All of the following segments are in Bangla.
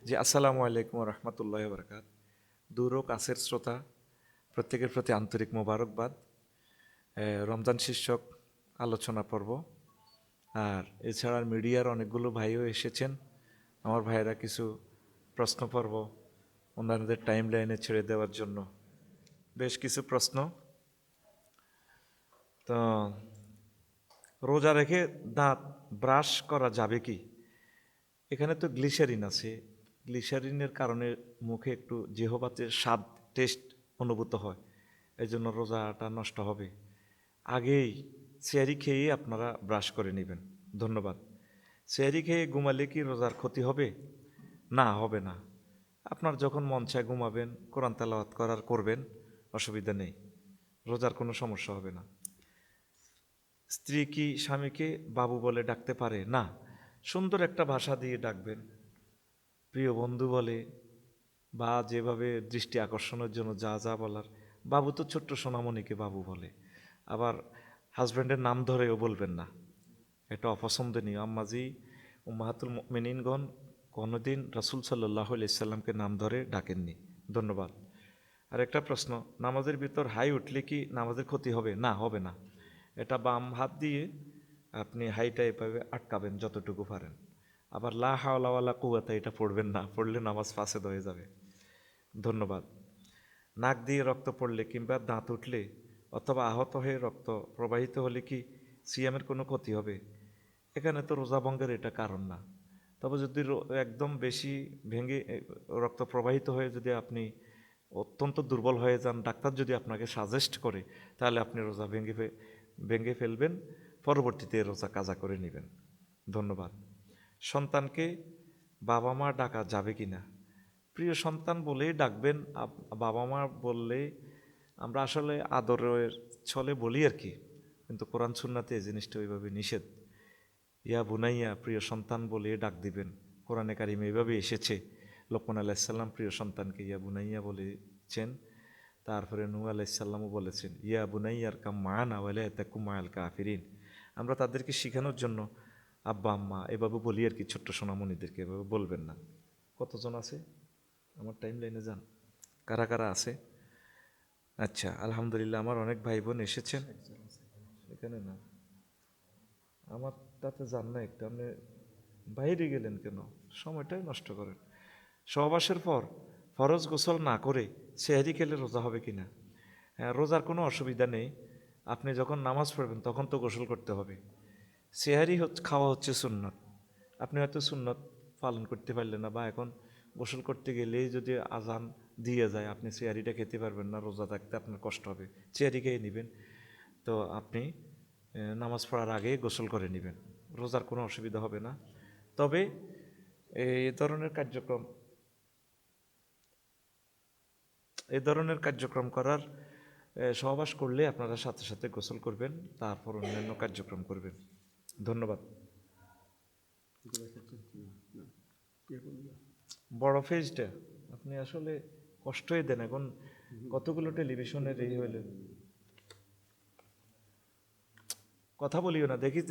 জি, আসসালামু আলাইকুম রহমতুল্লাহ বরকাত। দূর ও কাছের শ্রোতা প্রত্যেকের প্রতি আন্তরিক মোবারকবাদ। রমজান শীর্ষক আলোচনা পর্ব। আর এছাড়া মিডিয়ার অনেকগুলো ভাইও এসেছেন। আমার ভাইয়েরা কিছু প্রশ্ন পর্ব ওনাদের টাইম লাইনে ছেড়ে দেওয়ার জন্য বেশ কিছু প্রশ্ন। তো রোজা রেখে দাঁত ব্রাশ করা যাবে কি? এখানে তো গ্লিসারিন আছে। গ্লিসারিনের কারণে মুখে একটু জিহ্বাতে স্বাদ টেস্ট অনুভূত হয়, এই জন্য রোজাটা নষ্ট হবে। আগেই সেহরি খেয়ে আপনারা ব্রাশ করে নেবেন। ধন্যবাদ। সেহরি খেয়ে ঘুমালে কি রোজার ক্ষতি হবে? না, হবে না। আপনার যখন মন চায় ঘুমাবেন, কোরআন তেলাওয়াত করার করবেন, অসুবিধা নেই, রোজার কোনো সমস্যা হবে না। স্ত্রী কি স্বামীকে বাবু বলে ডাকতে পারে? না, সুন্দর একটা ভাষা দিয়ে ডাকবেন, প্রিয় বন্ধু বলে, বা যেভাবে দৃষ্টি আকর্ষণের জন্য যা যা বলার। বাবু তো ছোট্ট সোনামণিকে বাবু বলে। আবার হাজব্যান্ডের নাম ধরেও বলবেন না, এটা অপছন্দনীয়। আম্মাজি উম্মাহাতুল মুমিনিনগণ কোনোদিন রাসূল সাল্লাল্লাহু আলাইহি সাল্লামকে নাম ধরে ডাকেননি। ধন্যবাদ। আর একটা প্রশ্ন, নামাজের ভিতর হাই উঠলে কি নামাজের ক্ষতি হবে? না, হবে না। এটা বাম হাত দিয়ে আপনি হাইটা এভাবে আটকাবেন যতটুকু পারেন। আবার লা হাওলা ওয়ালা কুওয়াতা এটা পড়বেন না, পড়লে নামাজ ফাসেদ হয়ে যাবে। ধন্যবাদ। নাক দিয়ে রক্ত পড়লে কিংবা দাঁত উঠলে অথবা আহত হয়ে রক্ত প্রবাহিত হলে কি সিয়ামের কোনো ক্ষতি হবে? এখানে তো রোজা ভঙ্গের এটা কারণ না। তবে যদি একদম বেশি রক্ত প্রবাহিত হয়ে যদি আপনি অত্যন্ত দুর্বল হয়ে যান, ডাক্তার যদি আপনাকে সাজেস্ট করে, তাহলে আপনি রোজা ভেঙে ফেলবেন, পরবর্তীতে রোজা কাজা করে নেবেন। ধন্যবাদ। সন্তানকে বাবা মা ডাকা যাবে কি না? প্রিয় সন্তান বলেই ডাকবেন। বাবা মা বললে আমরা আসলে আদরের ছলে বলি আর কি, কিন্তু কোরআন সুন্নাতে এই জিনিসটা ওইভাবে নিষেধ। ইয়া বুনাইয়া, প্রিয় সন্তান বলে ডাক দিবেন। কোরআনে কারিমে এইভাবে এসেছে। লোকমান আলাইসাল্লাম প্রিয় সন্তানকে ইয়া বুনাইয়া বলেছেন। তারপরে নূহ আলাইসাল্লামও বলেছেন ইয়া বুনাইয়ার কাম মায়ানা ওয়ালা তাকুম মায়াল কাফিরিন। আমরা তাদেরকে শেখানোর জন্য আব্বা আম্মা এভাবে বলি আর কি, ছোট্ট সোনামণিদেরকে এভাবে বলবেন না। কতজন আছে আমার টাইম লাইনে? যান, কারা কারা আছে? আচ্ছা, আলহামদুলিল্লাহ, আমার অনেক ভাই বোন এসেছেন। এখানে না, আমার তাতে যান না একটু, আপনি বাইরে গেলেন কেন? সময়টাই নষ্ট করেন। সহবাসের পর ফরজ গোসল না করে সেহরি খেলে রোজা হবে কি না? হ্যাঁ, রোজার কোনো অসুবিধা নেই। আপনি যখন নামাজ পড়বেন তখন তো গোসল করতে হবে। সেহারি খাওয়া হচ্ছে সুন্নত। আপনি হয়তো সুন্নত পালন করতে পারলেন না, বা এখন গোসল করতে গেলেই যদি আজান দিয়ে যায়, আপনি সেহারিটা খেতে পারবেন না, রোজা থাকতে আপনার কষ্ট হবে, সেহারি খেয়ে নেবেন। তো আপনি নামাজ পড়ার আগে গোসল করে নেবেন, রোজার কোনো অসুবিধা হবে না। তবে এই ধরনের কার্যক্রম করার সহবাস করলে আপনারা সাথে সাথে গোসল করবেন, তারপর অন্যান্য কার্যক্রম করবেন। ধন্যবাদ। বড় ফেজটা আপনি আসলে কষ্টই দেন। এখন কতগুলো টেলিভিশনের এই হইলে কথা বলিও না, দেখি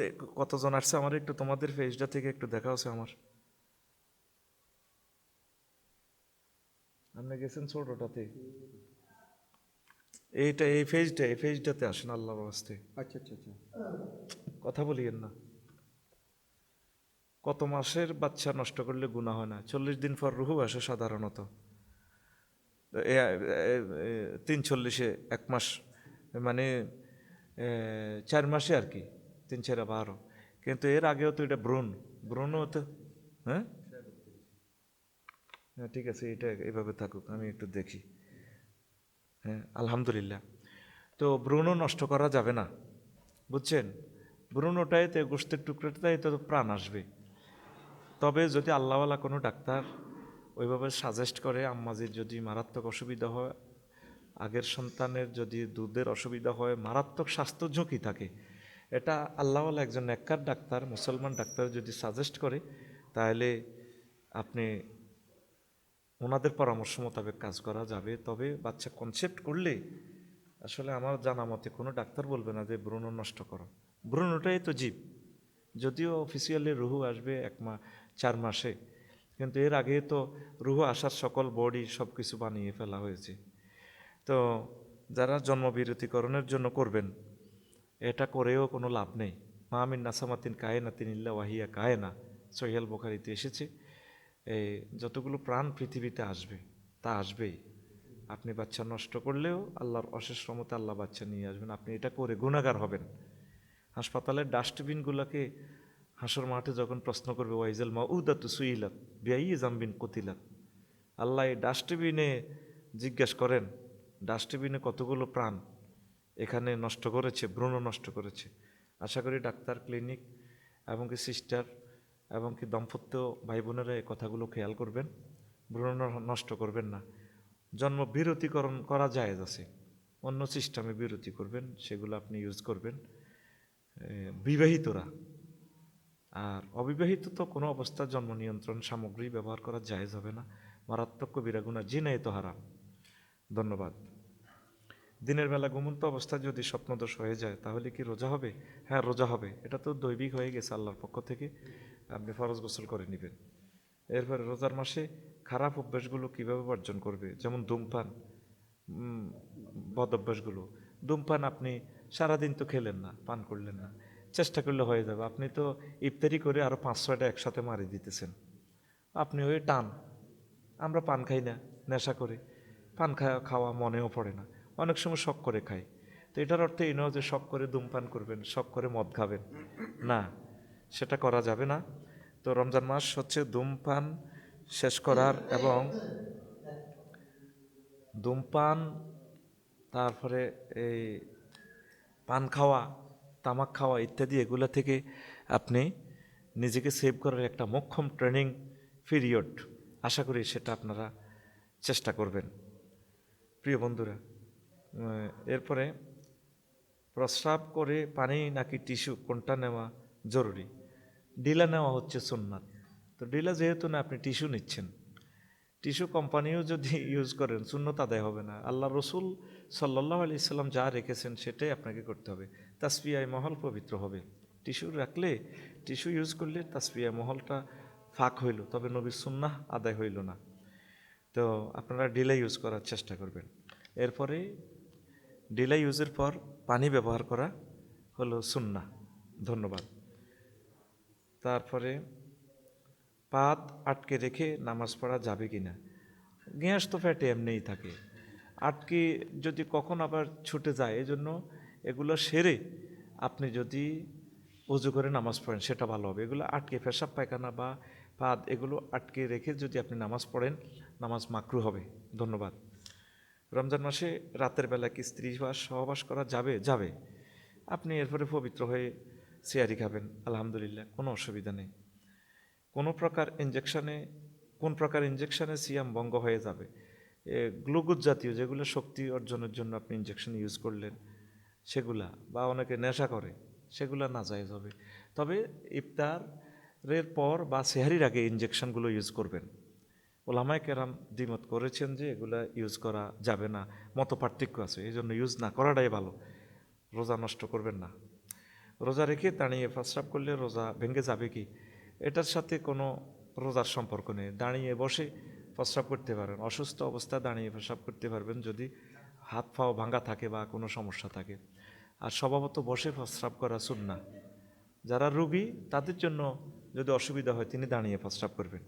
কতজন আসছে। আমার একটু তোমাদের ফেজটা থেকে একটু দেখা হচ্ছে আমার। আপনি গেছেন ছোটটাতে, এই ফেজটাতে আসেন আল্লাহর ওয়াস্তে। আচ্ছা আচ্ছা আচ্ছা। কথা বলিয়েন না। কত মাসের বাচ্চা নষ্ট করলে গুনাহ হয় না? 40 দিন পর রুহু আসে সাধারণত। 43-এ 1 মাস, মানে 4 মাসে আর কি, 3-4-12। কিন্তু এর আগেও তো এটা ভ্রূণও তো। হ্যাঁ হ্যাঁ, ঠিক আছে, এটা এভাবে থাকুক, আমি একটু দেখি। হ্যাঁ, আলহামদুলিল্লাহ। তো ভ্রূণও নষ্ট করা যাবে না, বুঝছেন? ভ্রূণটাই তো, গোষ্ঠের টুকরোটাই তো প্রাণ আসবে। তবে যদি আল্লাহওয়ালা কোনো ডাক্তার ওইভাবে সাজেস্ট করে, আম্মাজির যদি মারাত্মক অসুবিধা হয়, আগের সন্তানের যদি দুধের অসুবিধা হয়, মারাত্মক স্বাস্থ্য ঝুঁকি থাকে, এটা আল্লাহওয়ালা একজন নেককার ডাক্তার, মুসলমান ডাক্তার যদি সাজেস্ট করে, তাহলে আপনি ওনাদের পরামর্শ মোতাবেক কাজ করা যাবে। তবে বাচ্চা কনসেপ্ট করলে আসলে আমার জানা মতে কোনো ডাক্তার বলবে না যে ভ্রূণ নষ্ট করো। ভ্রূণটাই তো জীব। যদিও অফিসিয়ালি রুহু আসবে 4 মাসে, কিন্তু এর আগে তো রুহ আসার সকল বডি সব কিছু বানিয়ে ফেলা হয়েছে। তো যারা জন্মবিরতিকরণের জন্য করবেন, এটা করেও কোনো লাভ নেই। মামিন নাসামাতিন কায়েনাতিন ইল্লা ওয়াহিয়া কায়েনা, সহিহ বুখারীতে এসেছে। এই যতগুলো প্রাণ পৃথিবীতে আসবে তা আসবেই। আপনি বাচ্চা নষ্ট করলেও আল্লাহর অশেষ রহমতে আল্লাহ বাচ্চা নিয়ে আসবেন। আপনি এটা করে গুনাহগার হবেন। হাসপাতালের ডাস্টবিনগুলোকে হাসর মাঠে যখন প্রশ্ন করবে ওয়াইজাল মাউদাতু সুইলাত বিআইয়ি জামবিন কুতিলাত, আল্লাহ এই ডাস্টবিনে জিজ্ঞেস করেন ডাস্টবিনে কতগুলো প্রাণ এখানে নষ্ট করেছে, ভ্রূণ নষ্ট করেছে। আশা করি ডাক্তার, ক্লিনিক এবং কি সিস্টার এবং কি দাম্পত্য ভাই বোনেরা এই কথাগুলো খেয়াল করবেন, ভ্রূণ নষ্ট করবেন না। জন্ম বিরতিকরণ করা জায়েজ আছে, অন্য সিস্টেমে বিরতি করবেন, সেগুলো আপনি ইউজ করবেন বিবাহিতরা। আর অবিবাহিত তো কোনো অবস্থা জন্ম নিয়ন্ত্রণ সামগ্রী ব্যবহার করা জায়েজ হবে না, মারাত্মক কবিরা গুনাহ, জিনায়ে তো হারাম। ধন্যবাদ। দিনের বেলা ঘুমন্ত অবস্থায় যদি স্বপ্নদোষ হয়ে যায় তাহলে কি রোজা হবে? হ্যাঁ, রোজা হবে। এটা তো দৈবিক হয়ে গেছে আল্লাহর পক্ষ থেকে, আপনি ফরজ গোসল করে নেবেন। এরপরে রোজার মাসে খারাপ অভ্যাসগুলো কীভাবে বর্জন করবে? যেমন ধূমপান, বদ অভ্যাসগুলো। ধূমপান আপনি সারাদিন তো খেলেন না, পান করলেন না, চেষ্টা করলে হয়ে যাবে। আপনি তো ইফতারি করে আরও 5-6টা একসাথে মারি দিতেছেন। আপনি ওই টান, আমরা পান খাই না, নেশা করে পান খাওয়া মনেও পড়ে না, অনেক সময় শখ করে খাই। তো এটার অর্থ এই নয় যে শখ করে ধূমপান করবেন, শখ করে মদ খাবেন, না, সেটা করা যাবে না। তো রমজান মাস হচ্ছে ধূমপান শেষ করার এবং ধূমপান, তারপরে এই পান খাওয়া, তামাক খাওয়া ইত্যাদি এগুলো থেকে আপনি নিজেকে সেভ করার একটা মোক্ষম ট্রেনিং পিরিয়ড। আশা করি সেটা আপনারা চেষ্টা করবেন প্রিয় বন্ধুরা। এরপরে প্রস্রাব করে পানি নাকি টিস্যু কোনটা নেওয়া জরুরি? ডিলা নেওয়া হচ্ছে সুন্নাত। তো ডিলা যেহেতু না, আপনি টিস্যু নিচ্ছেন, টিস্যু কোম্পানিও যদি ইউজ করেন সুন্নত আদায় হবে না। আল্লাহ রসুল সাল্লাল্লাহু আলাইহি সাল্লাম যা রেখেছেন সেটাই আপনাকে করতে হবে। তাসবিয়ায় মহল পবিত্র হবে। টিস্যু রাখলে, টিস্যু ইউজ করলে তাসবিয়ায় মহলটা ফাঁক হইল, তবে নবীর সুন্নাহ আদায় হইল না। তো আপনারা ডিলা ইউজ করার চেষ্টা করবেন। এরপরে ডিলা ইউজের পর পানি ব্যবহার করা হলো সুন্নাহ। ধন্যবাদ। তারপরে পাত আটকে রেখে নামাজ পড়া যাবে কি না? গ্যাস তো ফ্যাটে এমনিই থাকে, আটকে যদি কখন আবার ছুটে যায়, এই জন্য এগুলো সেরে আপনি যদি উজু করে নামাজ পড়েন সেটা ভালো হবে। এগুলো আটকে, পেশাব পায়খানা বা পাদ এগুলো আটকে রেখে যদি আপনি নামাজ পড়েন, নামাজ মাকরু হবে। ধন্যবাদ। রমজান মাসে রাতের বেলা কি স্ত্রী সহবাস করা যাবে? যাবে। আপনি এরপরে পবিত্র হয়ে সিয়ারি খাবেন, আলহামদুলিল্লাহ, কোনো অসুবিধা নেই। কোন প্রকার ইঞ্জেকশনে সিয়াম ভঙ্গ হয়ে যাবে? গ্লুকোজ জাতীয় যেগুলো শক্তি অর্জনের জন্য আপনি ইঞ্জেকশন ইউজ করলেন সেগুলা, বা অনেকে নেশা করে, সেগুলা নাজায়েজ হবে। তবে ইফতারের পর বা সেহারির আগে ইঞ্জেকশনগুলো ইউজ করবেন। ওলামায়ে কেরাম দ্বিমত করেছেন যে এগুলা ইউজ করা যাবে না, মত পার্থক্য আছে, এই জন্য ইউজ না করাটাই ভালো। রোজা নষ্ট করবেন না। রোজা রেখে দাঁড়িয়ে প্রস্রাব করলে রোজা ভেঙে যাবে কি? এটার সাথে কোনো রোজার সম্পর্ক নেই। দাঁড়িয়ে বসে প্রস্রাব করতে পারেন, অসুস্থ অবস্থায় দাঁড়িয়ে প্রস্রাব করতে পারবেন যদি হাত পাও ভাঙা থাকে বা কোনো সমস্যা থাকে। আর স্বভাবত বসে প্রস্রাব করা সুন্নাহ। যারা রোগী তাদের জন্য যদি অসুবিধা হয় তিনি দাঁড়িয়ে প্রস্রাব করবেন।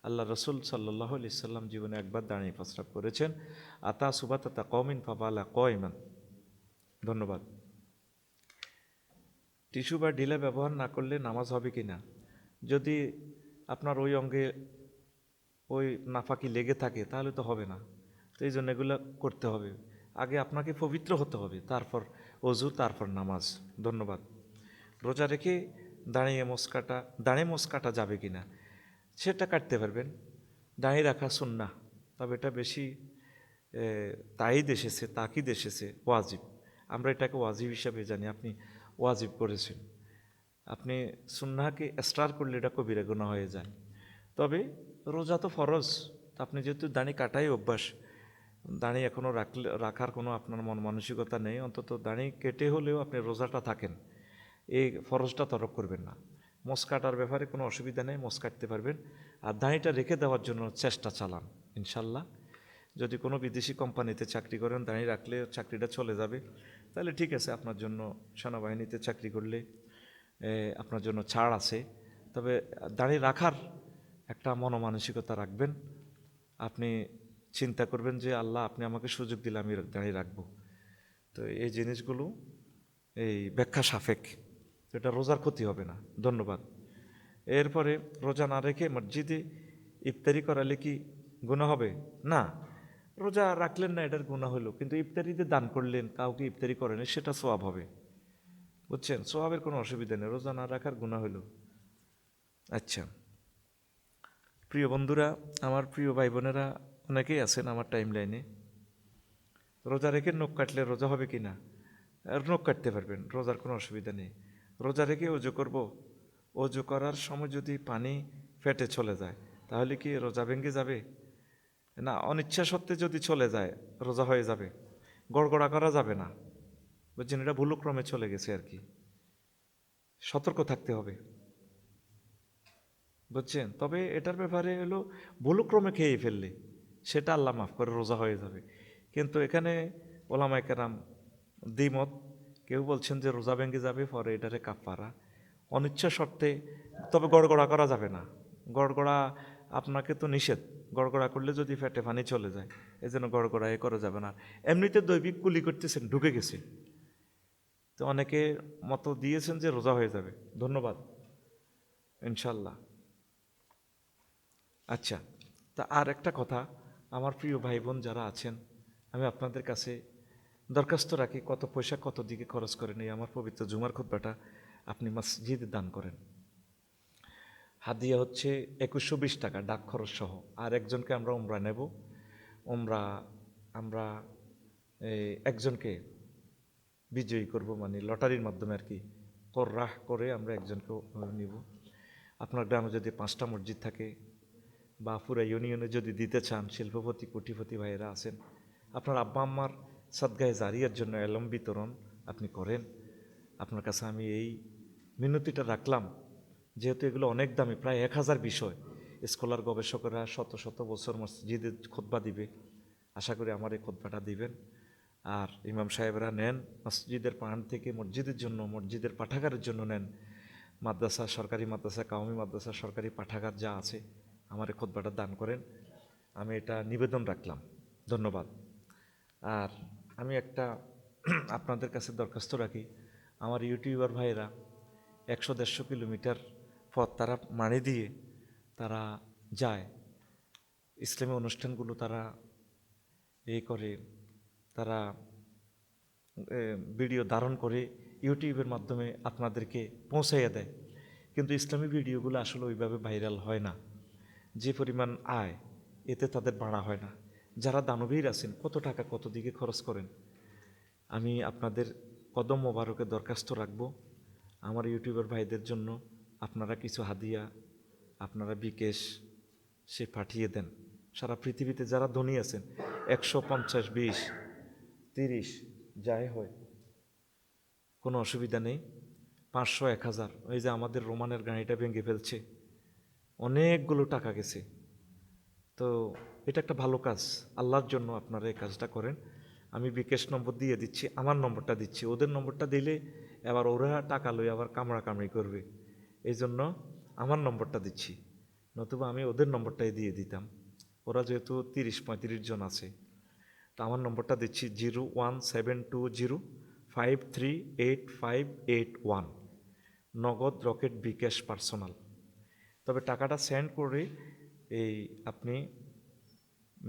আল্লাহ রসুল সাল্লাল্লাহু আলাইহি সাল্লাম জীবনে একবার দাঁড়িয়ে প্রস্রাব করেছেন। আতা সুবাতা কওমিন ফাবালা কয়মান। ধন্যবাদ। টিস্যু বা ঢিলা ব্যবহার না করলে নামাজ হবে কি না? যদি আপনার ওই অঙ্গে ওই নাফাকি লেগে থাকে তাহলে তো হবে না। তো এই জন্য এগুলো করতে হবে। আগে আপনাকে পবিত্র হতে হবে, তারপর অজু, তারপর নামাজ। ধন্যবাদ। রোজা রেখে দাঁড়িয়ে মোষ কাটা যাবে কি না? সেটা কাটতে পারবেন। দাঁড়িয়ে রাখা সুন্নাহ, তবে এটা বেশি তাইদ এসেছে, তাকিদ এসেছে ওয়াজিব। আমরা এটাকে ওয়াজিব হিসাবে জানি, আপনি ওয়াজিব করেছেন। আপনি সুন্নাহকে স্টার করলে এটা কবিরা গুনাহ হয়ে যায়। তবে রোজা তো ফরজ, আপনি যেহেতু দাঁড়ি কাটাই অভ্যাস, দাঁড়ি এখনও রাখার কোনো আপনার মন মানসিকতা নেই, অন্তত দাঁড়ি কেটে হলেও আপনি রোজাটা থাকেন, এই ফরজটা তরক করবেন না। মোষ কাটার ব্যাপারে কোনো অসুবিধা নেই, মোষ কাটতে পারবেন। আর দাঁড়িটা রেখে দেওয়ার জন্য চেষ্টা চালান ইনশাল্লাহ। যদি কোনো বিদেশি কোম্পানিতে চাকরি করেন, দাঁড়িয়ে রাখলে চাকরিটা চলে যাবে, তাহলে ঠিক আছে, আপনার জন্য সেনাবাহিনীতে চাকরি করলে আপনার জন্য ছাড় আছে। তবে দাঁড়িয়ে রাখার একটা মনোমানসিকতা রাখবেন। আপনি চিন্তা করবেন যে আল্লাহ আপনি আমাকে সুযোগ দিলে আমি দাঁড়িয়ে রাখবো। তো এই জিনিসগুলো এই ব্যাখ্যা সাপেক্ষ, তো এটা রোজার ক্ষতি হবে না। ধন্যবাদ। এরপরে রোজা না রেখে মসজিদে ইফতারি করালে কি গুনাহ হবে? না, রোজা রাখলেন না এটার গুনাহ হলো, কিন্তু ইফতারিতে দান করলেন, কাউকে ইফতারি করেন, সেটা সওয়াব হবে। বুঝছেন? সওয়াবের কোনো অসুবিধা নেই, রোজা না রাখার গুনাহ হলো। আচ্ছা প্রিয় বন্ধুরা, আমার প্রিয় ভাই বোনেরা অনেকেই আছেন আমার টাইম লাইনে, রোজা রেখে নখ কাটলে রোজা হবে কি না? আর নখ কাটতে পারবেন, রোজার কোনো অসুবিধা নেই। রোজা রেখে অজু করব, অজু করার সময় যদি পানি পেটে চলে যায় তাহলে কি রোজা ভেঙে যাবে? না, অনিচ্ছা সত্ত্বে যদি চলে যায় রোজা হয়ে যাবে, গড়গড়া করা যাবে না। বুঝছেন? এটা ভুলক্রমে চলে গেছে আর কি, সতর্ক থাকতে হবে। বুঝছেন? তবে এটার ব্যাপারে হলো ভুলক্রমে খেয়ে ফেললে সেটা আল্লাহ মাফ করে, রোজা হয়ে যাবে। কিন্তু এখানে ওলামায়ে কেরাম দ্বিমত। কেউ বলছেন যে রোজা ভেঙে যাবে, পরে এটারে কাফারা অনিচ্ছা সত্ত্বে, তবে গড়গড়া করা যাবে না। গড়গড়া আপনাকে তো নিষেধ, গড়গড়া করলে যদি পেটে পানি চলে যায় এই জন্য গড়গড়া করা যাবে না। এমনিতে দৈবিক কুলি করতেছেন, ঢুকে গেছে, তো অনেকে মত দিয়েছেন যে রোজা হয়ে যাবে। ধন্যবাদ, ইনশাল্লাহ। আচ্ছা, তা আর একটা কথা, আমার প্রিয় ভাই বোন যারা আছেন, আমি আপনাদের কাছে দরখাস্ত রাখি, কত পয়সা কত দিকে খরচ করেন এই আমার পবিত্র জুমার খুতবাটা আপনি মসজিদে দান করেন। হাদিয়া হচ্ছে 2120 টাকা ডাক খরচ সহ। আর একজনকে আমরা উমরা নেব, উমরা আমরা একজনকে বিজয়ী করব, মানে লটারির মাধ্যমে আর কি, কররাহ করে আমরা একজনকে নিব। আপনার গ্রামে যদি 5টা মসজিদ থাকে বা পুরা ইউনিয়নে যদি দিতে চান, শিল্পপতি কোটিপতি ভাইয়েরা আছেন, আপনার আব্বা আম্মার সাদগায়ে জারিয়ার জন্য এলম বিতরণ আপনি করেন। আপনার কাছে আমি এই মিনতিটা রাখলাম, যেহেতু এগুলো অনেক দামি, প্রায় 1000 বিষয়, স্কলার গবেষকরা শত শত বছর মসজিদে খুতবা দিবে, আশা করি আমার এই খুতবাটা দিবেন। আর ইমাম সাহেবরা নেন মসজিদের প্রাণ থেকে মসজিদের জন্য, মসজিদের পাঠাগারের জন্য নেন। মাদ্রাসা, সরকারি মাদ্রাসা, কাওমি মাদ্রাসা, সরকারি পাঠাগার যা আছে, আমার এই খুতবাটা দান করেন, আমি এটা নিবেদন রাখলাম। ধন্যবাদ। আর আমি একটা আপনাদের কাছে দরখাস্ত রাখি, আমার ইউটিউবার ভাইয়েরা 100-150 কিলোমিটার পথ তারা মানি দিয়ে তারা যায়, ইসলামী অনুষ্ঠানগুলো তারা করে, তারা ভিডিও ধারণ করে ইউটিউবের মাধ্যমে আপনাদেরকে পৌঁছাইয়া দেয়, কিন্তু ইসলামী ভিডিওগুলো আসলে ওইভাবে ভাইরাল হয় না। যে পরিমাণ আয় এতে তাদের বাড়া হয় না। যারা দানবীর আছেন, কত টাকা কত দিকে খরচ করেন, আমি আপনাদের কদম মোবারকে দরখাস্ত রাখবো, আমার ইউটিউবার ভাইদের জন্য আপনারা কিছু হাদিয়া, আপনারা বিকেশ সে পাঠিয়ে দেন। সারা পৃথিবীতে যারা ধনী আছেন, 150, 20, 30 যাই হয় কোনো অসুবিধা নেই, 500, 1000, ওই যে আমাদের রোমানের গাড়িটা ভেঙে ফেলছে, অনেকগুলো টাকা গেছে। তো এটা একটা ভালো কাজ, আল্লাহর জন্য আপনারা এই কাজটা করেন। আমি বিকেশ নম্বর দিয়ে দিচ্ছি, আমার নম্বরটা দিচ্ছি, ওদের নম্বরটা দিলে এবার ওরা টাকা লই আবার কামড়াকামড়ি করবে, এই জন্য আমার নম্বরটা দিচ্ছি, নতুবা আমি ওদের নম্বরটাই দিয়ে দিতাম। ওরা যেহেতু 30-35 জন আছে, তো আমার নম্বরটা দিচ্ছি 01720538581, নগদ, রকেট, বিকাশ, পার্সোনাল। তবে টাকাটা সেন্ড করে এই আপনি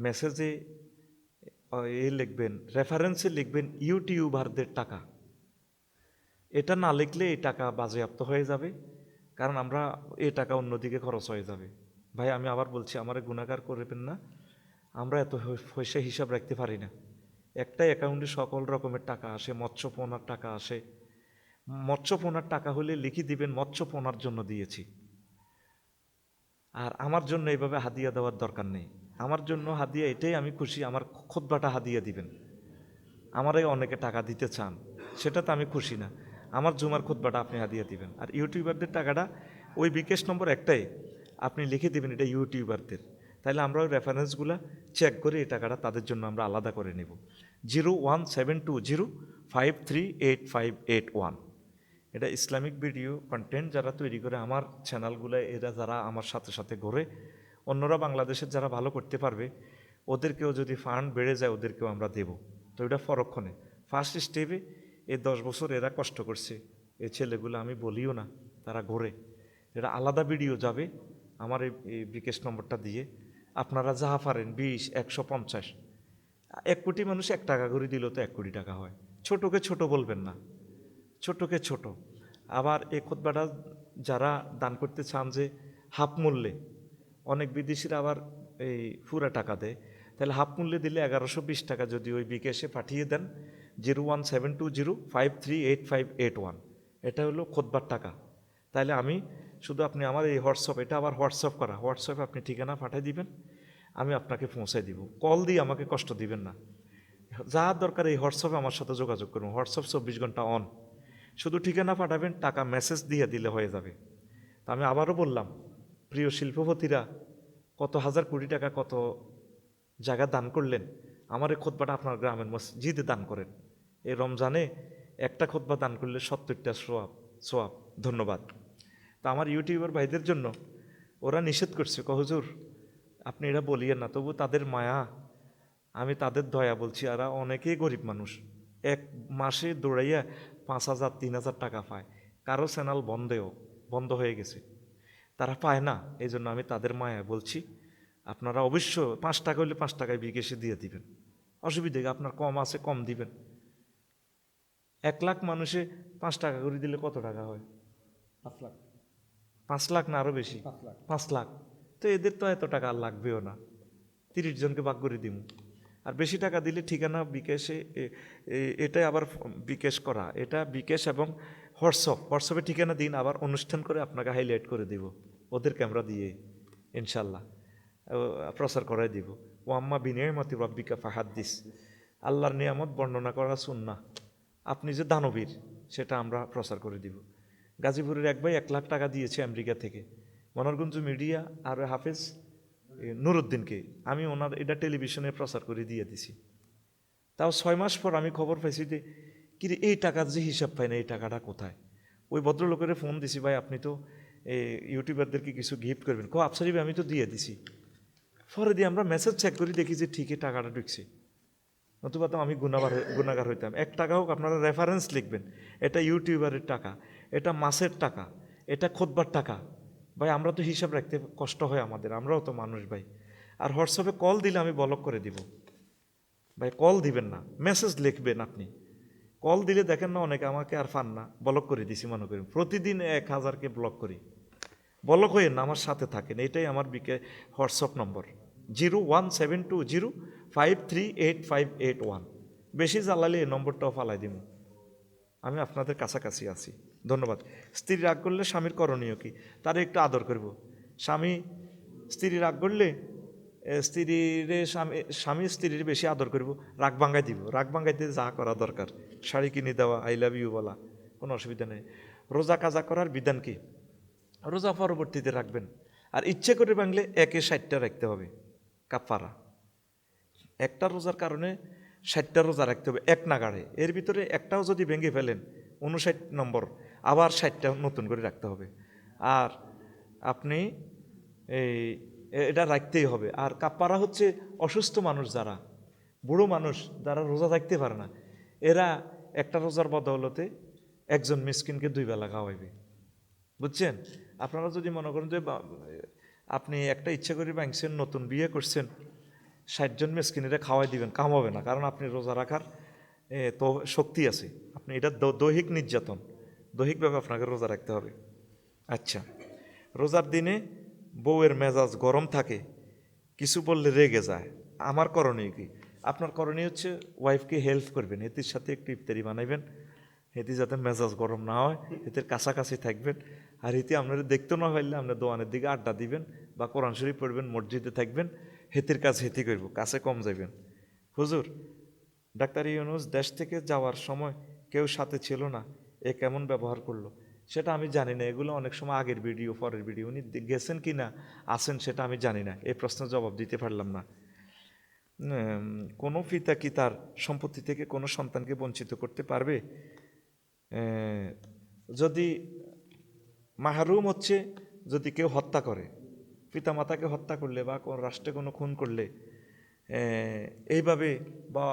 মেসেজে লিখবেন, রেফারেন্সে লিখবেন ইউটিউবারদের টাকা। এটা না লিখলে এই টাকা বাজেয়াপ্ত হয়ে যাবে, কারণ আমরা এই টাকা অন্যদিকে খরচ হয়ে যাবে। ভাই আমি আবার বলছি, আমারে গুণাগার করবেন না, আমরা এত পয়সা হিসাব রাখতে পারি না। একটা অ্যাকাউন্টে সকল রকমের টাকা আসে, মৎস্যপোনার টাকা আসে, মৎস্যপোনার টাকা হলে লিখে দিবেন মৎস্যপোনার জন্য দিয়েছি। আর আমার জন্য এইভাবে হাদিয়া দেওয়ার দরকার নেই। আমার জন্য হাদিয়া এটাই আমি খুশি, আমার খুতবাটা হাদিয়া দিবেন। আমারই অনেকে টাকা দিতে চান, সেটাতে আমি খুশি না, আমার জুমার খুতবাটা আপনি হাদিয়া দিবেন। আর ইউটিউবারদের টাকাটা ওই বিকাশ নম্বর একটাই, আপনি লিখে দেবেন এটা ইউটিউবারদের, তাহলে আমরা ওই রেফারেন্সগুলো চেক করে এই টাকাটা তাদের জন্য আমরা আলাদা করে নেব। 01720538581। এটা ইসলামিক ভিডিও কন্টেন্ট যারা তৈরি করে আমার চ্যানেলগুলো, এরা যারা আমার সাথে সাথে ঘোরে, অন্যরা বাংলাদেশের যারা ভালো করতে পারবে ওদেরকেও যদি ফান্ড বেড়ে যায় ওদেরকেও আমরা দেব। তো এটা পরক্ষণে ফার্স্ট স্টেপে এই 10 বছর এরা কষ্ট করছে, এই ছেলেগুলো আমি বলিও না, তারা ঘোরে। এটা আলাদা ভিডিও যাবে আমার এই বিকাশ নম্বরটা দিয়ে, আপনারা যাহা পারেন 20, 150, 1 কোটি মানুষ 1 টাকা করে দিল তো 1 কোটি টাকা হয়। ছোটকে ছোট বলবেন না, ছোটকে ছোট। আবার এই খুতবাটা যারা দান করতে চান যে হাফ মূল্যে, অনেক বিদেশিরা আবার এই পুরা টাকা দেয়, তাহলে হাফ মূল্যে দিলে 1120 টাকা যদি ওই বিকাশে পাঠিয়ে দেন 01720538581, এটা হলো খুতবার টাকা। তাহলে আমি শুধু আপনি আমার এই হোয়াটসঅ্যাপ, এটা আবার হোয়াটসঅ্যাপ করা, হোয়াটসঅ্যাপে আপনি ঠিকানা পাঠিয়ে দিবেন, আমি আপনাকে পৌঁছায় দিব। কল দিয়ে আমাকে কষ্ট দিবেন না, যা দরকার এই হোয়াটসঅ্যাপে আমার সাথে যোগাযোগ করুন। হোয়াটসঅ্যাপ 24 ঘন্টা অন, শুধু ঠিকানা পাঠাবেন, টাকা মেসেজ দিয়ে দিলে হয়ে যাবে। তা আমি আবারও বললাম, প্রিয় শিল্পপতিরা কত হাজার কোটি টাকা কত জায়গা দান করলেন, আমার এই খুতবাটা আপনার গ্রামের মসজিদে দান করেন। এই রমজানে একটা খুতবা দান করলে 70টা সোয়াব। ধন্যবাদ। তা আমার ইউটিউবার ভাইদের জন্য ওরা নিষেধ করছে, হুজুর আপনি এটা বলিয়েন না, তবু তাদের মায়া, আমি তাদের দয়া বলছি। আর অনেকেই গরিব মানুষ, এক মাসে দৌড়াইয়া 5,000 3,000 টাকা পায়, কারো চ্যানেল বন্ধ হয়ে গেছে, তারা পায় না। এই জন্য আমি তাদের মায়া বলছি, আপনারা অবশ্য 5 টাকা হলে 5 টাকায় বিকেশে দিয়ে দিবেন, অসুবিধা, আপনার কম আছে কম দিবেন। 1 লাখ মানুষে 5 টাকা করে দিলে কত টাকা হয়? 5 লাখ। 5 লাখ না আরও বেশি? 5 লাখ। 5 লাখ। তো এদের তো এত টাকা আর লাগবেও না, 30 জনকে ভাগ করে দিব। আর বেশি টাকা দিলে ঠিকানা বিকাশে, এটাই আবার বিকাশ করা, এটা বিকাশ এবং হোয়াটসঅ্যাপে ঠিকানা দিন, আবার অনুষ্ঠান করে আপনাকে হাইলাইট করে দিব ওদের ক্যামেরা দিয়ে, ইনশাল্লাহ প্রচার করাই দিব। ও আম্মা বিনিয়ামতি রব্বিকা ফাহাদ্দিস, আল্লাহর নিয়ামত বর্ণনা করা সুন্নাহ, আপনি যে দানবীর সেটা আমরা প্রচার করে দিব। গাজীপুরের এক ভাই 1 লাখ টাকা দিয়েছে আমেরিকা থেকে, মনোরগঞ্জ মিডিয়া আর হাফেজ নুরুদ্দিনকে, আমি ওনার এটা টেলিভিশনে প্রচার করে দিয়ে দিছি। তাও 6 মাস পর আমি খবর পাইছি যে কিরে এই টাকার যে হিসাব পাই না, এই টাকাটা কোথায়? ওই ভদ্রলোকের ফোন দিছি, ভাই আপনি তো ইউটিউবারদেরকে কিছু গিফট করবেন, আফসারি ভাই আমি তো দিয়ে দিছি। পরে দিয়ে আমরা মেসেজ চেক করে দেখি যে ঠিকই টাকাটা ঢুকছে, নতুবা তো আমি গুণাগার হইতাম। 1 টাকা হোক আপনারা রেফারেন্স লিখবেন, এটা ইউটিউবারের টাকা, এটা মাসের টাকা, এটা খুতবার টাকা। ভাই আমরা তো হিসাব রাখতে কষ্ট হয় আমাদের, আমরাও তো মানুষ ভাই। আর হোয়াটসঅ্যাপে কল দিলে আমি ব্লক করে দিব ভাই, কল দিবেন না, মেসেজ লিখবেন আপনি। কল দিলে দেখেন না অনেকে আমাকে আর পান না, ব্লক করে দিছি মনে করি, প্রতিদিন 1000কে ব্লক করি। ব্লক হয়ে না, আমার সাথে থাকেন, এটাই আমার হোয়াটসঅ্যাপ নম্বর 01720538581। বেশি জ্বালালে এই নম্বরটাও ফালাই দিব, আমি আপনাদের কাছাকাছি আছি। ধন্যবাদ। স্ত্রী রাগ করলে স্বামীর করণীয় কি? তারে একটু আদর করব। স্ত্রী রাগ করলে স্বামী স্ত্রীর বেশি আদর করব, রাগ ভাঙ্গাই দিব, রাগ ভাঙ্গাইতে যা করা দরকার, শাড়ি কিনে দেওয়া, আই লাভ ইউ বলা, কোনো অসুবিধা নেই। রোজা কাজা করার বিধান কি? রোজা পরবর্তীতে রাখবেন, আর ইচ্ছে করে ভাঙলে 60টা রাখতে হবে কাফারা। একটা রোজার কারণে 60টা রোজা রাখতে হবে এক নাগাড়ে, এর ভিতরে একটাও যদি ভেঙে ফেলেন 59 নম্বর, আবার 60টা নতুন করে রাখতে হবে। আর আপনি এটা রাখতেই হবে। আর কাপ্পারা হচ্ছে অসুস্থ মানুষ, যারা বুড়ো মানুষ, যারা রোজা থাকতে পারে না, এরা একটা রোজার বদৌলতে একজন মিসকিনকে 2 বেলা খাওয়াইবে, বুঝছেন? আপনারা যদি মনে করেন যে আপনি একটা ইচ্ছা করে ভাঙছেন, নতুন বিয়ে করছেন, 60 জন মিসকিনেরা খাওয়াই দিবেন, কামাবে না, কারণ আপনি রোজা রাখার তো শক্তি আছে। আপনি এটা দৈহিক নির্যাতন, দৈহিকভাবে আপনাকে রোজা রাখতে হবে। আচ্ছা, রোজার দিনে বউয়ের মেজাজ গরম থাকে, কিছু বললে রেগে যায়, আমার করণীয় কি? আপনার করণীয় হচ্ছে ওয়াইফকে হেল্প করবেন, এটির সাথে একটু ইফতারি বানাইবেন, এতে যাতে মেজাজ গরম না হয়, এদের কাছাকাছি থাকবেন। আর এতে আপনারা দেখতে না পারলে আপনার দোকানের দিকে আড্ডা দিবেন বা কোরআন শরীফ পড়বেন, মসজিদে থাকবেন, হেতির কাজ হেতি করব, কাছে কম যাবেন। হুজুর, ডাক্তার ইউনূস দেশ থেকে যাওয়ার সময় কেউ সাথে ছিল না, এ কেমন ব্যবহার করলো? সেটা আমি জানি না। এগুলো অনেক সময় আগের ভিডিও, পরের ভিডিও। উনি গেছেন কি না, আছেন, সেটা আমি জানি না। এই প্রশ্নের জবাব দিতে পারলাম না। কোনো পিতা কি তার সম্পত্তি থেকে কোনো সন্তানকে বঞ্চিত করতে পারবে? যদি মাহরুম হচ্ছে, যদি কেউ হত্যা করে, পিতামাতাকে হত্যা করলে বা কোন রাষ্ট্রে কোনো খুন করলে, এইভাবে, বা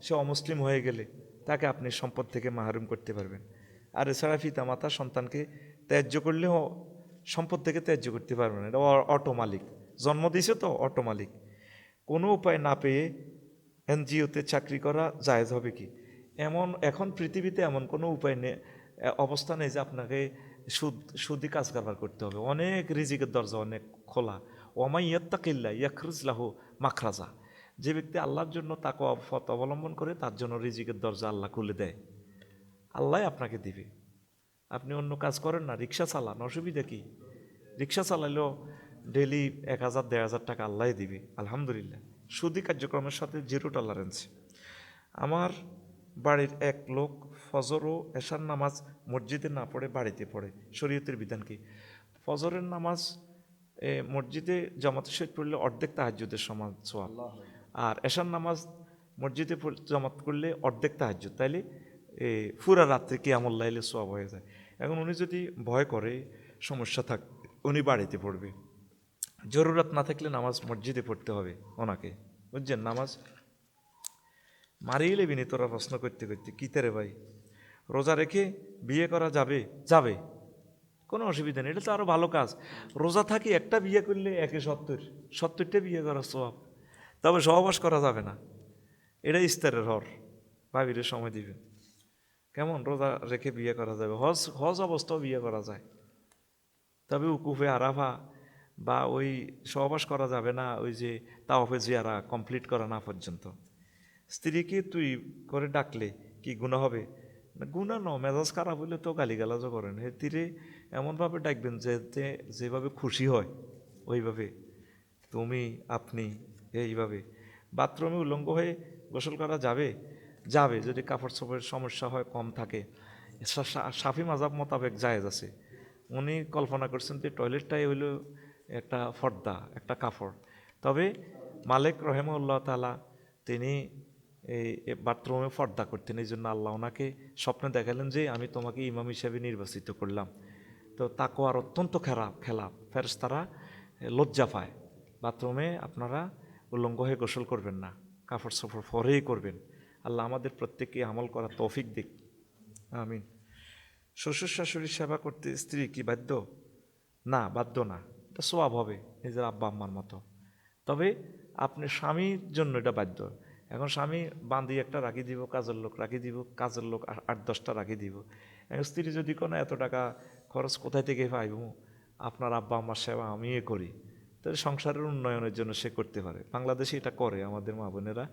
সে অমুসলিম হয়ে গেলে তাকে আপনি সম্পদ থেকে মাহরুম করতে পারবেন। আর এছাড়া পিতামাতা সন্তানকে ত্যায্য করলেও সম্পদ থেকে ত্যায্য করতে পারবেন না। এটা অটো মালিক, জন্ম দিয়েছে তো অটো মালিক। কোনো উপায় না পেয়ে এনজিওতে চাকরি করা জায়েজ হবে কি? এখন পৃথিবীতে এমন কোনো উপায় নেই, অবস্থা নেই যে আপনাকে সুদি কাজ কারবার করতে হবে। অনেক রিজিকের দরজা অনেক খোলা। ওয়ামাই ইয়াত্তাকিল্লাহ ইয়াখরুজ লাহু মাখরাজা। যে ব্যক্তি আল্লাহর জন্য তাকে পথ অবলম্বন করে, তার জন্য রিজিকের দরজা আল্লাহ খুলে দেয়। আল্লাহ আপনাকে দিবে। আপনি অন্য কাজ করেন না, রিক্সা চালান, অসুবিধা কি? রিক্সা চালাইলেও ডেলি 1000-1500 টাকা আল্লাহ দিবে, আলহামদুলিল্লাহ। সুদি কার্যক্রমের সাথে জিরো টলারেন্স। আমার বাড়ির এক লোক ফজর ও এশার নামাজ মসজিদে না পড়ে বাড়িতে পড়ে, শরীয়তের বিধান কি? ফজরের নামাজ মসজিদে জামাতের সহিত পড়লে অর্ধেক তাহাজ্জুদের সমান সওয়াব, আর এশার নামাজ মসজিদে জামাত করলে অর্ধেক তাহাজ্জুদ। তাইলে পুরা রাত্রে কিয়ামুল লাইলে সওয়াব হয়ে যায়। এখন উনি যদি ভয় করে, সমস্যা থাক, উনি বাড়িতে পড়বে। জরুরত না থাকলে নামাজ মসজিদে পড়তে হবে ওনাকে, বুঝছেন? নামাজ মারিয়ে লেবিনি তোরা প্রশ্ন করতে করতে। কী রে ভাই, রোজা রেখে বিয়ে করা যাবে? যাবে, কোনো অসুবিধা নেই। এটা তো আরও ভালো কাজ। রোজা থাকি একটা বিয়ে করলে 70টা বিয়ে করা সওয়াব। তবে সহবাস করা যাবে না, এটা ইস্তারের হর। ভাবিরে সময় দিবেন। কেমন রোজা রেখে বিয়ে করা যাবে? হজ অবস্থাও বিয়ে করা যায়, তবে উকুফে আরাফা বা ওই সহবাস করা যাবে না, ওই যে তাওয়াফে জিয়ারা কমপ্লিট করা না পর্যন্ত। স্ত্রীকে তুই করে ডাকলে কি গুনাহ হবে? না, গুনাহ ন, মেজাজ খারাপ হইলে তো গালিগালাজও করেন। হে তীরে এমনভাবে ডাকবেন যে যেভাবে খুশি হয় ওইভাবে, তুমি, আপনি, এইভাবে। বাথরুমে উলঙ্গ হয়ে গোসল করা যাবে? যাবে, যদি কাপড় চোপড়ের সমস্যা হয়, কম থাকে। শাফি মাযহাব মোতাবেক জায়েজ আছে। উনি কল্পনা করছেন যে টয়লেটটাই হইল একটা পর্দা, একটা কাপড়। তবে মালিক রহেমাউল্লাহ তাআলা তিনি এই বাথরুমে পর্দা করতেন। এই জন্য আল্লাহ ওনাকে স্বপ্নে দেখালেন যে আমি তোমাকে ইমাম হিসাবে নির্বাচিত করলাম। তো তাকওয়ার অত্যন্ত খেলাফ ফেরেশতারা লজ্জা পায়। বাথরুমে আপনারা উলঙ্গ হয়ে গোসল করবেন না, কাপড় চোপড় পরেই করবেন। আল্লাহ আমাদের প্রত্যেককে আমল করার তৌফিক দিক, আমিন। শ্বশুর শাশুড়ির সেবা করতে স্ত্রী কি বাধ্য? না, বাধ্য না। এটা সওয়াব হবে নিজের আব্বা আম্মার মতো। তবে আপনি স্বামীর জন্য এটা বাধ্য। এখন স্বামী বাঁধি একটা রাখি দিব, কাজের লোক রাখি দিব, কাজের লোক 8-10টা রাখি দিব। এখন স্ত্রী যদি কোনো এত টাকা খরচ কোথায় থেকে পাইব, আপনার আব্বা আম্মার সেবা আমি করি, তাহলে সংসারের উন্নয়নের জন্য সে করতে পারে। বাংলাদেশে এটা করে আমাদের মা বোনেরা,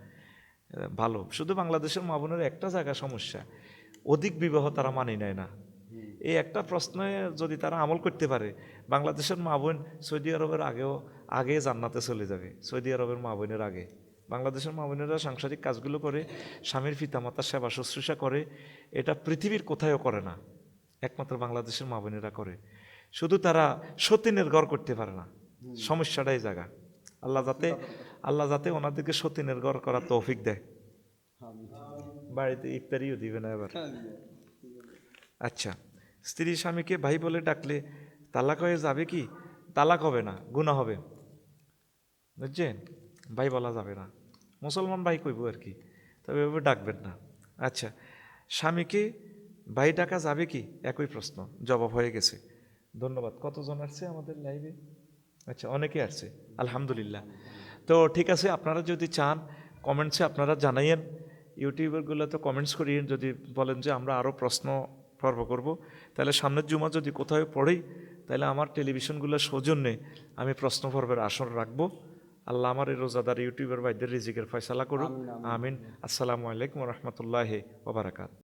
ভালো। শুধু বাংলাদেশের মা বোনের একটা জায়গা সমস্যা, অধিক বিবাহ তারা মানি নেয় না। এই একটা প্রশ্নে যদি তারা আমল করতে পারে, বাংলাদেশের মা বোন সৌদি আরবের আগে জান্নাতে চলে যাবে। সৌদি আরবের মা বোনের আগে বাংলাদেশের মা বোনেরা সাংসারিক কাজগুলো করে, স্বামীর পিতামাতার সেবা শুশ্রূষা করে। এটা পৃথিবীর কোথায়ও করে না, একমাত্র বাংলাদেশের মা বোনেরা করে। শুধু তারা সতীনের ঘর করতে পারে না, সমস্যাটা এই জায়গা। আল্লাহ যাতে ওনাদেরকে সতীনের ঘর করার তৌফিক দেয়। বাড়িতে ইফতারিও দিবে না এবার। আচ্ছা, স্ত্রী স্বামীকে ভাই বলে ডাকলে তালাক হয়ে যাবে কি? তালাক হবে না, গুনাহ হবে, বুঝছেন? ভাই বলা যাবে না, মুসলমান ভাই কইব আর কি, তবে এভাবে ডাকবেন না। আচ্ছা, স্বামীকে ভাই ডাকা যাবে কি? একই প্রশ্ন, জবাব হয়ে গেছে। ধন্যবাদ। কতজন আসছে আমাদের লাইভে? আচ্ছা, অনেকে আসছে, আলহামদুলিল্লাহ। তো ঠিক আছে, আপনারা যদি চান কমেন্টসে আপনারা জানাইয়েন, ইউটিউবারগুলো তো কমেন্টস করিয়েন। যদি বলেন যে আমরা আরও প্রশ্ন পর্ব করব, তাহলে সামনের জুমা যদি কোথাও পড়েই, তাহলে আমার টেলিভিশনগুলোর সৌজন্যে আমি প্রশ্ন পর্বের আসর রাখবো। আল্লাহ আমার এই রোজাদার ইউটিউবার ভাইদের রিজিকের ফয়সালা করুক, আমিন। আসসালামু আলাইকুম ওয়া রাহমাতুল্লাহি ওয়া বারাকাতুহু।